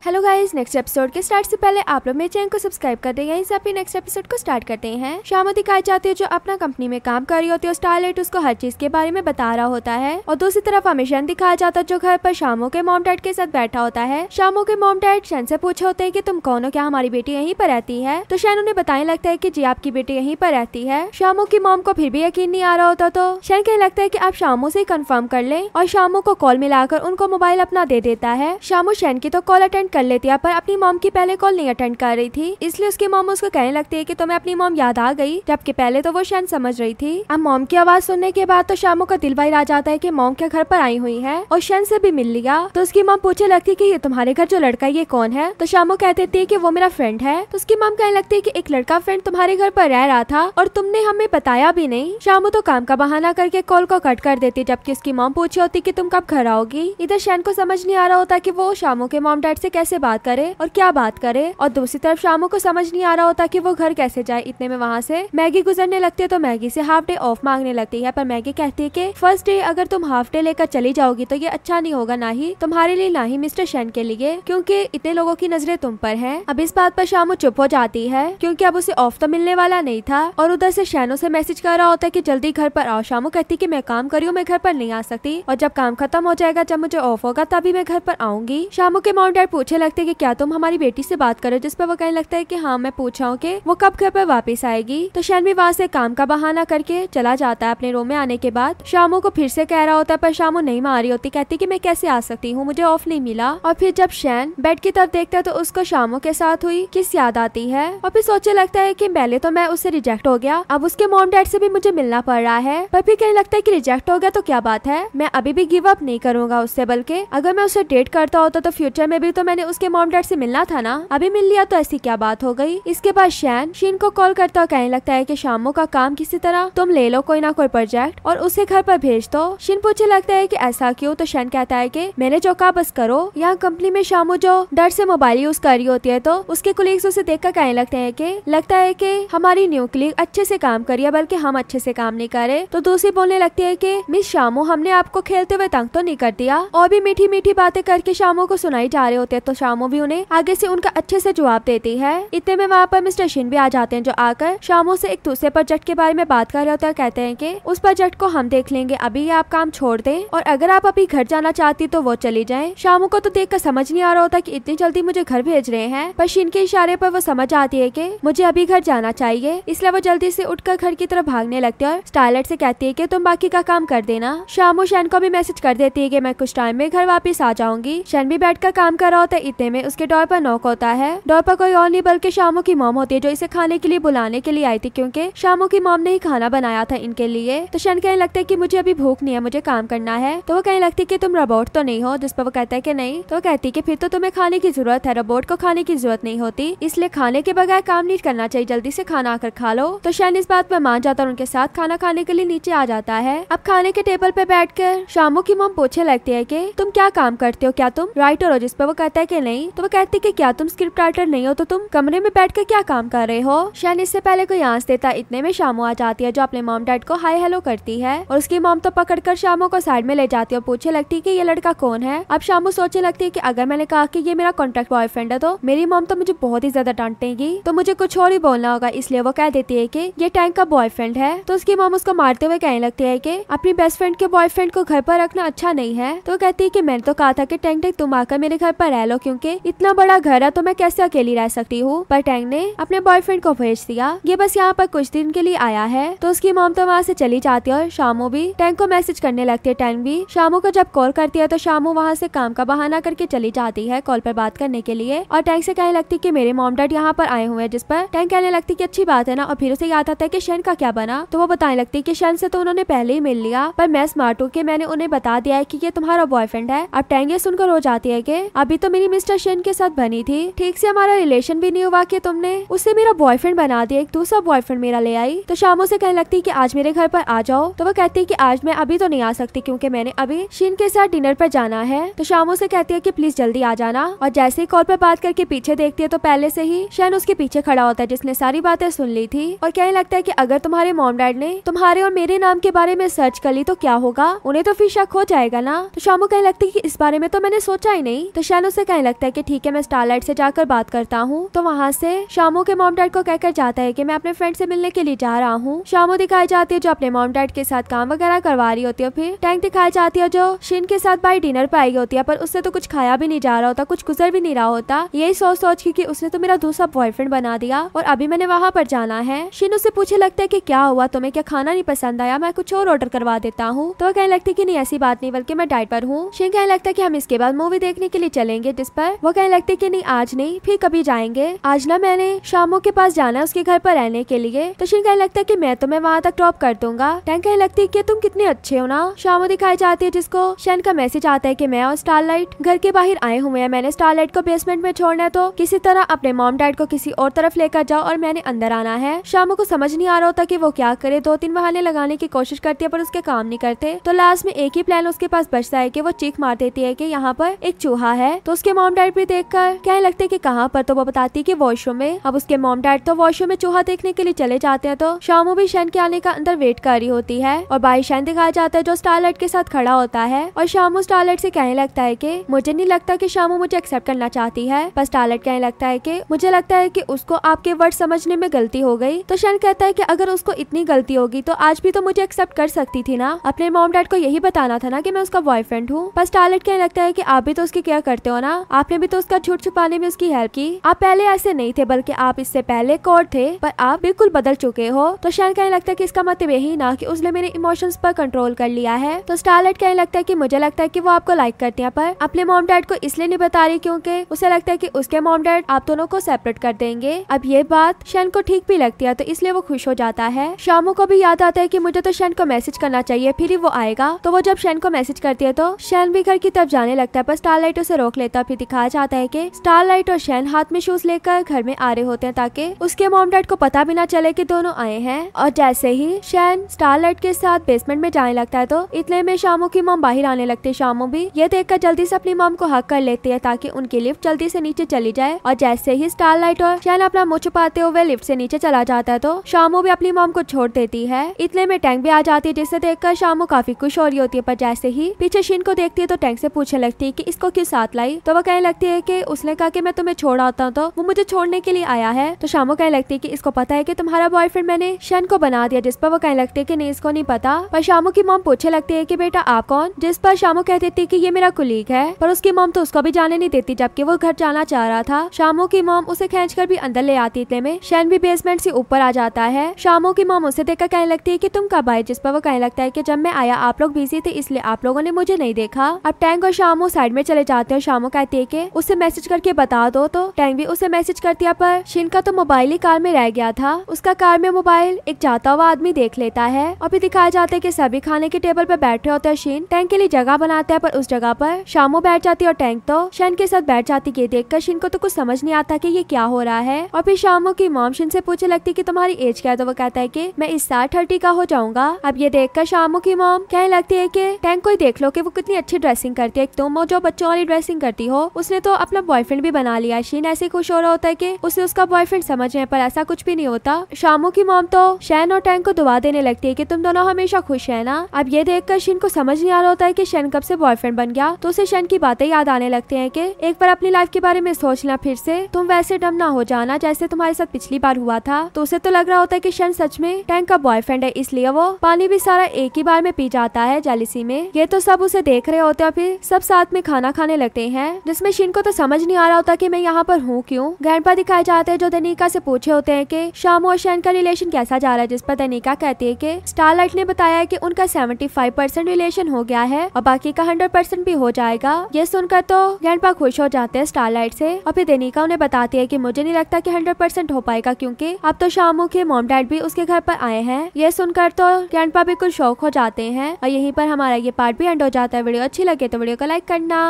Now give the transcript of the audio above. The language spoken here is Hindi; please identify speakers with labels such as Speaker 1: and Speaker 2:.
Speaker 1: हेलो गाइस, नेक्स्ट एपिसोड के स्टार्ट से पहले आप लोग मेरे चैनल को सब्सक्राइब कर देंगे। यहीं से अपने नेक्स्ट एपिसोड को स्टार्ट करते हैं। शामू दिखाई जाती है जो अपना कंपनी में काम कर रही होती है और स्टारलाइट उसको हर चीज के बारे में बता रहा होता है। और दूसरी तरफ हमें शन दिखाया जाता है जो घर पर शामू के मॉम डैड के साथ बैठा होता है। शामू के मॉम डैड शन से पूछे होते हैं कि तुम कौन हो, क्या हमारी बेटी यहीं पर रहती है? तो शन उन्हें बताने लगता है कि जी आपकी बेटी यहीं पर रहती है। शामू की मॉम को फिर भी यकीन नहीं आ रहा होता तो शन कहने लगता है कि आप शामू से कंफर्म कर ले और शामू को कॉल मिलाकर उनको मोबाइल अपना दे देता है। शामू शन की तो कॉल अटेंड कर लेती है पर अपनी मॉम की पहले कॉल नहीं अटेंड कर रही थी, इसलिए उसकी मॉम उसको कहने लगती है कि तुम्हें अपनी मॉम याद आ गई, जबकि पहले तो वो शन समझ रही थी। अब मॉम की आवाज सुनने के बाद तो शामू का दिल बाहर आ जाता है कि मॉम के घर पर आई हुई है और शन से भी मिल लिया। तो उसकी मॉम पूछने लगती है कि ये तुम्हारे घर जो लड़का ये कौन है? तो शामू कह देती है कि वो मेरा फ्रेंड है। तो उसकी मॉम कहने लगती है कि एक लड़का फ्रेंड तुम्हारे घर पर रह रहा था और तुमने हमें बताया भी नहीं। शामू तो काम का बहाना करके कॉल को कट कर देती, जबकि उसकी मॉम पूछी होती कि तुम कब घर आओगी। इधर शन को समझ नहीं आ रहा होता कि वो शामू के मॉम डैड से कैसे बात करे और क्या बात करे, और दूसरी तरफ शामू को समझ नहीं आ रहा होता कि वो घर कैसे जाए। इतने में वहाँ से मैगी गुजरने लगती है तो मैगी से हाफ डे ऑफ मांगने लगती है, पर मैगी कहती है कि फर्स्ट डे अगर तुम हाफ डे लेकर चली जाओगी तो ये अच्छा नहीं होगा, ना ही तुम्हारे लिए ना ही मिस्टर शन के लिए, क्योंकि इतने लोगों की नजरें तुम पर हैं। अब इस बात पर शामू चुप हो जाती है क्योंकि अब उसे ऑफ तो मिलने वाला नहीं था और उधर से शन उसे मैसेज कर रहा होता है कि जल्दी घर पर आओ। शामू कहती कि मैं काम कर रही हूँ, मैं घर पर नहीं आ सकती और जब काम खत्म हो जाएगा, जब मुझे ऑफ होगा तभी मैं घर पर आऊंगी। शामू के मॉम डैड पूछने लगते कि क्या तुम हमारी बेटी से बात करो, जिस पर वो कहने लगता है कि हाँ मैं पूछा हूँ कि वो कब घर पर वापस आएगी। तो शन भी वहाँ से काम का बहाना करके चला जाता है। अपने रूम में आने के बाद शामू को फिर से कह रहा होता है पर शामू नहीं मान रही होती, कहती कि मैं कैसे आ सकती हूँ, मुझे ऑफ नहीं मिला। और फिर जब शन बेड की तरफ देखता है तो उसको शामू के साथ हुई किस याद आती है और फिर सोचने लगता है कि पहले तो मैं उससे रिजेक्ट हो गया, अब उसके मॉम डैड से भी मुझे मिलना पड़ रहा है, पर फिर कहने लगता है कि रिजेक्ट हो गया तो क्या बात है, मैं अभी भी गिव अप नहीं करूंगा उससे, बल्कि अगर मैं उससे डेट करता होता तो फ्यूचर में भी तो मैंने उसके मॉम डैड से मिलना था ना, अभी मिल लिया तो ऐसी क्या बात हो गई। इसके बाद शीन को कॉल करता हुआ कहने लगता है कि शामू का काम किसी तरह तुम ले लो कोई ना कोई प्रोजेक्ट और उसे घर पर भेज दो। शीन पूछने लगता है कि ऐसा क्यों? तो शन कहता है कि मैंने जो कहा बस करो। यहाँ कंपनी में शामू जो डर से मोबाइल यूज कर रही होती है तो उसके कुलीग्स उसे देखकर कहने लगते हैं कि लगता है कि हमारी न्यू कुलीग अच्छे से काम करी है, बल्कि हम अच्छे से काम नहीं करे। तो दूसरी बोलने लगती है कि मिस शामू हमने आपको खेलते हुए तंग तो नहीं कर दिया, और भी मीठी मीठी बातें करके शामू को सुनाई जा रहे होते हैं। तो शामू भी उन्हें आगे से उनका अच्छे से जवाब देती है। इतने में वहाँ पर मिस्टर शीन भी आ जाते हैं जो आकर शामू से एक दूसरे प्रोजेक्ट के बारे में बात कर रहे होते हैं। कहते हैं कि उस प्रोजेक्ट को हम देख लेंगे, अभी आप काम छोड़ दें और अगर आप अभी घर जाना चाहती तो वो चली जाएं। शामू को तो देखकर समझ नहीं आ रहा होता कि इतनी जल्दी मुझे घर भेज रहे हैं, पर शीन के इशारे पर वो समझ आती है कि मुझे अभी घर जाना चाहिए, इसलिए वो जल्दी से उठकर घर की तरफ भागने लगती है और स्टारलाइट से कहती है कि तुम बाकी का काम कर देना। शामू शन को भी मैसेज कर देती है कि मैं कुछ टाइम में घर वापस आ जाऊंगी। शन भी बैठकर काम कर रहा होता है। इतने में उसके डोर पर नॉक होता है। डोर पर कोई और नहीं बल्कि शामू की मॉम होती है जो इसे खाने के लिए बुलाने के लिए आई थी, क्योंकि शामू की मॉम ने ही खाना बनाया था इनके लिए। तो शन कहने लगता है कि मुझे अभी भूख नहीं है, मुझे काम करना है। तो वो कहने लगती है कि तुम रोबोट तो नहीं हो, जिस पर वो कहता है कि नहीं। तो वो कहती है कि फिर तो तुम्हें खाने की जरूरत है, रोबोट को खाने की जरूरत नहीं होती, इसलिए खाने के बगैर काम नहीं करना चाहिए, जल्दी से खाना आकर खा लो। तो शन इस बात पर मान जाता है और उनके साथ खाना खाने के लिए नीचे आ जाता है। अब खाने के टेबल पे बैठकर शामू की मॉम पूछने लगती है कि तुम क्या काम करते हो, क्या तुम राइटर हो? जिस पर वो कहता है कि नहीं। तो वो कहती है कि क्या तुम स्क्रिप्ट राइटर नहीं हो तो तुम कमरे में बैठकर क्या काम कर रहे हो? शन इससे पहले कोई आंस देता। इतने में शामू आ जाती है जो अपने मॉम डैड को हाय हेलो करती है और उसकी मॉम तो पकड़कर शामू को साइड में ले जाती है और पूछने लगती है कि ये लड़का कौन है। अब शामू सोचने लगती है कि अगर मैंने कहा कि ये मेरा कॉन्ट्रैक्ट बॉयफ्रेंड है तो मेरी मॉम तो मुझे बहुत ही ज्यादा डांटेगी, तो मुझे कुछ और ही बोलना होगा, इसलिए वो कह देती है कि ये टैंक का बॉयफ्रेंड है। तो उसकी मॉम उसको मारते हुए कहने लगती है कि अपनी बेस्ट फ्रेंड के बॉयफ्रेंड को घर पर रखना अच्छा नहीं है। तो कहती है कि मैंने तो कहा था कि टैंक तुम आकर मेरे घर पर रह लो, क्योंकि इतना बड़ा घर है तो मैं कैसे अकेली रह सकती हूँ, पर टैंक ने अपने बॉयफ्रेंड को भेज दिया, ये बस यहाँ पर कुछ दिन के लिए आया है। तो उसकी मॉम तो वहाँ से चली जाती है और शामू भी टैंक को मैसेज करने लगती है। टैंक भी शामू को जब कॉल करती है तो शामू वहाँ से काम का बहाना करके चली जाती है कॉल पर बात करने के लिए और टैंक से कहने लगती है कि मेरे मॉम डैड यहाँ पर आए हुए हैं, जिस पर टैंक कहने लगती है कि अच्छी बात है ना। और फिर उसे याद आता है कि शन का क्या बना। तो वो बताने लगती है कि शन से तो उन्होंने पहले ही मिल लिया, पर मैं स्मार्ट हूँ कि मैंने उन्हें बता दिया है कि ये तुम्हारा बॉयफ्रेंड है। अब टैंक ये सुनकर हो जाती है कि अभी तो मेरी मिस्टर शन के साथ बनी थी, ठीक से हमारा रिलेशन भी नहीं हुआ कि तुमने उसे मेरा बॉयफ्रेंड बना दिया, एक दूसरा बॉयफ्रेंड मेरा ले आई। तो शामू से कहने लगती है कि आज मेरे घर पर आ जाओ। तो वो कहती है कि आज मैं अभी तो नहीं आ सकती क्योंकि मैंने अभी शीन के साथ डिनर पर जाना है। तो शामू से कहती है कि प्लीज जल्दी आ जाना। और जैसे ही कॉल पर बात करके पीछे देखती है तो पहले से ही शन उसके पीछे खड़ा होता है, जिसने सारी बातें सुन ली थी और कहने लगता है कि अगर तुम्हारे मॉम डैड ने तुम्हारे और मेरे नाम के बारे में सर्च कर ली तो क्या होगा, उन्हें तो फिर शक हो जाएगा ना। तो शामू कहने लगती है कि इस बारे में तो मैंने सोचा ही नहीं। तो शन उसे कहने लगता है कि ठीक है मैं स्टारलाइट से जाकर बात करता हूँ। तो वहाँ से शामू के मॉम डैड को कहकर जाता है कि मैं अपने फ्रेंड से मिलने के लिए जा रहा हूँ। शामू दिखाई जाती है जो अपने मॉम डैड के साथ काम वगैरह करवा रही होती है। फिर टैंक दिखाई जाती है जो शिन के साथ बाई डिनर पे आई होती है, पर उससे तो कुछ खाया भी नहीं जा रहा होता, कुछ गुजर भी नहीं रहा होता। यही सोच कि उसने तो मेरा दूसरा बॉयफ्रेंड बना दिया और अभी मैंने वहाँ पर जाना है। शिन उससे पूछे लगता है कि क्या हुआ, तुम्हें क्या खाना नहीं पसंद आया, मैं कुछ और ऑर्डर करवा देता हूँ। तो कहने लगती है कि नहीं ऐसी बात नहीं, बल्कि मैं डाइट पर हूँ। शिन कहने लगता है कि हम इसके बाद मूवी देखने के लिए चलेंगे, जिस पर वो कहने लगती है कि नहीं आज नहीं, फिर कभी जाएंगे, आज ना मैंने शामू के पास जाना है उसके घर पर रहने के लिए। तो शिन कहने लगता है कि मैं तुम्हें वहाँ तक ड्रॉप कर दूंगा। टैंक कहने लगती है कि तुम कितने अच्छे हो ना। शामू दिखाई जाती है जिसको शन का मैसेज आता है कि मैं और स्टारलाइट घर के बाहर आए हुए हैं, मैंने स्टारलाइट को बेसमेंट में छोड़ना है, तो किसी तरह अपने मॉम डैड को किसी और तरफ लेकर जाओ और मैंने अंदर आना है। शामू को समझ नहीं आ रहा होता कि वो क्या करे, 2-3 बहाने लगाने की कोशिश करती है पर उसके काम नहीं करते। तो लास्ट में एक ही प्लान उसके पास बचता है कि वो चीख मार देती है कि यहाँ पर एक चूहा है। तो उसके मॉम डैड भी देखकर कहने लगते हैं कि कहाँ पर, तो वो बताती है कि वॉशरूम में। अब उसके मॉम डैड तो वॉशरूम में चूहा देखने के लिए चले जाते हैं। तो शामू भी शन के आने का अंदर वेट कर रही होती है और बाई शन दिखाया जाता है जो स्टारलाइट के साथ खड़ा होता है और शामू स्टारलाइट से कहने लगता है कि मुझे नहीं लगता कि शामू मुझे एक्सेप्ट करना चाहती है। पर स्टारलाइट कहने लगता है कि मुझे लगता है कि उसको आपके वर्ड समझने में गलती हो गई। तो शन कहता है कि अगर उसको इतनी गलती होगी तो आज भी तो मुझे एक्सेप्ट कर सकती थी ना, अपने मॉम डैड को यही बताना था ना कि मैं उसका बॉयफ्रेंड हूँ। पर स्टारलाइट कहने लगता है कि आप भी तो उसकी केयर करते हो ना, आपने भी तो उसका झूठ छुपाने में उसकी हेल्प की। आप पहले ऐसे नहीं थे, बल्कि आप इससे पहले कॉड थे, पर आप बिल्कुल बदल चुके हो। तो शन कहने लगता है कि इसका मतलब यही ना कि उसने मेरे इमोशंस पर कंट्रोल कर लिया है। तो स्टारलाइट कहने लगता है कि मुझे लगता है कि वो आपको लाइक करती है, पर अपने मॉम डैड को इसलिए नहीं बता रही क्योंकि उसे लगता है कि उसके मॉम डैड आप दोनों को सेपरेट कर देंगे। अब ये बात शन को ठीक भी लगती है, तो इसलिए वो खुश हो जाता है। शामू को भी याद आता है कि मुझे तो शन को मैसेज करना चाहिए, फिर ही वो आएगा। तो वो जब शन को मैसेज करती है तो शन भी घर की तरफ जाने लगता है, पर स्टारलाइट उसे रोक लेता है। फिर दिखाया जाता है कि स्टारलाइट और शन हाथ में शूज लेकर घर में आ रहे होते हैं ताकि उसके मॉम डैड को पता भी ना चले कि दोनों आए हैं। और जैसे ही शन स्टारलाइट के साथ बेसमेंट में जाने लगता है तो इतने में शामू की मॉम बाहर आने लगती है। शामू भी ये देखकर जल्दी से अपनी मॉम को हक कर लेती है ताकि उनकी लिफ्ट जल्दी से नीचे चली जाए। और जैसे ही स्टारलाइट और शन अपना मुंह छुपाते हुए लिफ्ट से नीचे चला जाता है तो शामू भी अपनी मॉम को छोड़ देती है। इतने में टैंक भी आ जाती है जिसे देखकर शामू काफी खुश हो रही होती है, पर जैसे ही पीछे शिन को देखती है तो टैंक से पूछने लगती है कि इसको क्यों साथ लाई। तो वो कहने लगती है कि उसने कहा कि मैं तुम्हें छोड़ आता हूँ, तो वो मुझे छोड़ने के लिए आया है। तो शामू कहने लगती है कि इसको पता है कि तुम्हारा बॉयफ्रेंड मैंने शन को बना दिया, जिस पर वो कहने लगती है कि नहीं इसको नहीं पता। पर शामू की मॉम पूछने लगती है कि बेटा आप कौन, जिस पर शामू कह देती है कि ये मेरा कुलीग है। पर उसकी मॉम तो उसको भी जाने नहीं देती जबकि वो घर जाना चाह रहा था। शामू की मॉम उसे खींचकर भी अंदर ले आती है में शन भी बेसमेंट से ऊपर आ जाता है। शामू की मॉम उसे देखकर कहने लगती है कि तुम कब आए, जिस पर वो कहने लगता है कि जब मैं आया आप लोग बिजी थे इसलिए आप लोगों ने मुझे नहीं देखा। अब टैंक और शामू साइड में चले जाते हैं। शामू कहती है कि उसे मैसेज करके बता दो, तो टैंक भी उसे मैसेज करती है, पर शिन का तो मोबाइल ही कार में रह गया था। उसका कार में मोबाइल एक जाता हुआ आदमी देख लेता है और फिर दिखाया जाता है कि सभी खाने के टेबल पर बैठे होते हैं। शिन टैंक के लिए जगह बनाता है, पर उस जगह पर शामू बैठ जाती है और टैंक तो शन के साथ बैठ जाती है। देखकर शिन को तो कुछ समझ नहीं आता कि ये क्या हो रहा है। और फिर शामू की मॉम शिन से पूछने लगती है कि तुम्हारी एज क्या है, तो वो कहता है कि मैं इस साल 30 का हो जाऊंगा। अब ये देखकर शामू की मॉम कहने लगती है कि टैंक को ही देख लो कि वो कितनी अच्छी ड्रेसिंग करती है, तुम जो बच्चों वाली ड्रेसिंग करती हो उसने तो अपना बॉयफ्रेंड भी बना लिया। शिन ऐसे खुश हो रहा होता है कि उसे उसका बॉयफ्रेंड समझ है, पर ऐसा कुछ भी नहीं होता। शामू की मॉम तो शन और टैंक को दुआ देने लगती है कि तुम दोनों हमेशा खुश है ना। अब ये देखकर शिन को समझ नहीं आ रहा होता है कि शन कब से बॉयफ्रेंड बन गया, तो उसे शन की बातें याद आने लगती हैं कि एक बार अपनी लाइफ के बारे में सोचना, फिर से तुम वैसे डम ना हो जाना जैसे तुम्हारे साथ पिछली बार हुआ था। तो उसे तो लग रहा होता है कि शन सच में टैंक का बॉयफ्रेंड है, इसलिए वो पानी भी सारा एक ही बार में पी जाता है जेलिसी में। ये तो सब उसे देख रहे होते हैं, फिर सब साथ में खाना खाने लगते हैं, जिसमें शिन को तो समझ नहीं आ रहा होता कि मैं यहाँ पर हूँ क्यों। ग्रैंडपा दिखाए जाते हैं जो दनीका से पूछे होते हैं कि शामू और शन का रिलेशन कैसा जा रहा है, जिस पर दनीका कहती है कि स्टारलाइट ने बताया है कि उनका 75% रिलेशन हो गया है और बाकी का 100% भी हो जाएगा। ये सुनकर तो ग्रैंडपा खुश हो जाते हैं स्टारलाइट से और फिर दनीका उन्हें बताती है कि मुझे नहीं लगता कि 100% हो पाएगा क्योंकि अब तो शामू के मॉम डैड भी उसके घर पर आए हैं। ये सुनकर तो ग्रैंडपा बिल्कुल शौक हो जाते हैं और यहीं पर हमारा ये पार्ट भी एंड हो जाता है। वीडियो अच्छी लगे तो वीडियो को लाइक करना।